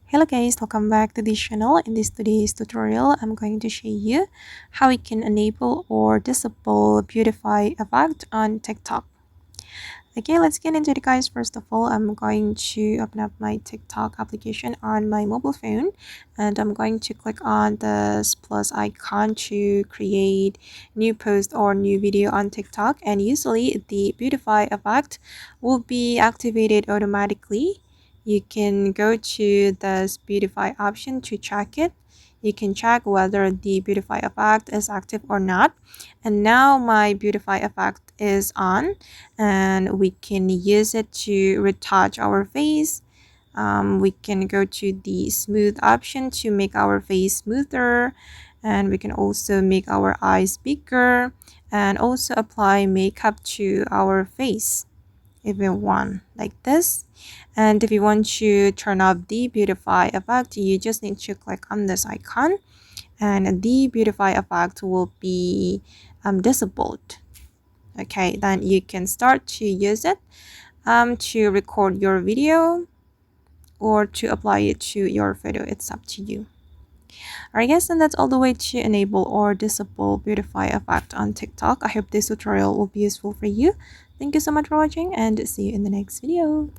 Hello guys, welcome back to this channel. In this today's tutorial, I'm going to show you how we can enable or disable Beautify effect on TikTok. Okay, let's get into it guys. First of all, I'm going to open up my TikTok application on my mobile phone and I'm going to click on this plus icon to create new post or new video on TikTok, and usually the Beautify effect will be activated automatically. You can go to this Beautify option to check it. You can check whether the Beautify effect is active or not. And now my Beautify effect is on, and we can use it to retouch our face. We can go to the smooth option to make our face smoother, and we can also make our eyes bigger and also apply makeup to our face if we want, like this. And if you want to turn off the Beautify effect, you just need to click on this icon and the Beautify effect will be disabled. Okay, then you can start to use it to record your video or to apply it to your photo. It's up to you. Alright guys, and that's all the way to enable or disable Beautify effect on TikTok. I hope this tutorial will be useful for you. Thank you so much for watching and see you in the next video.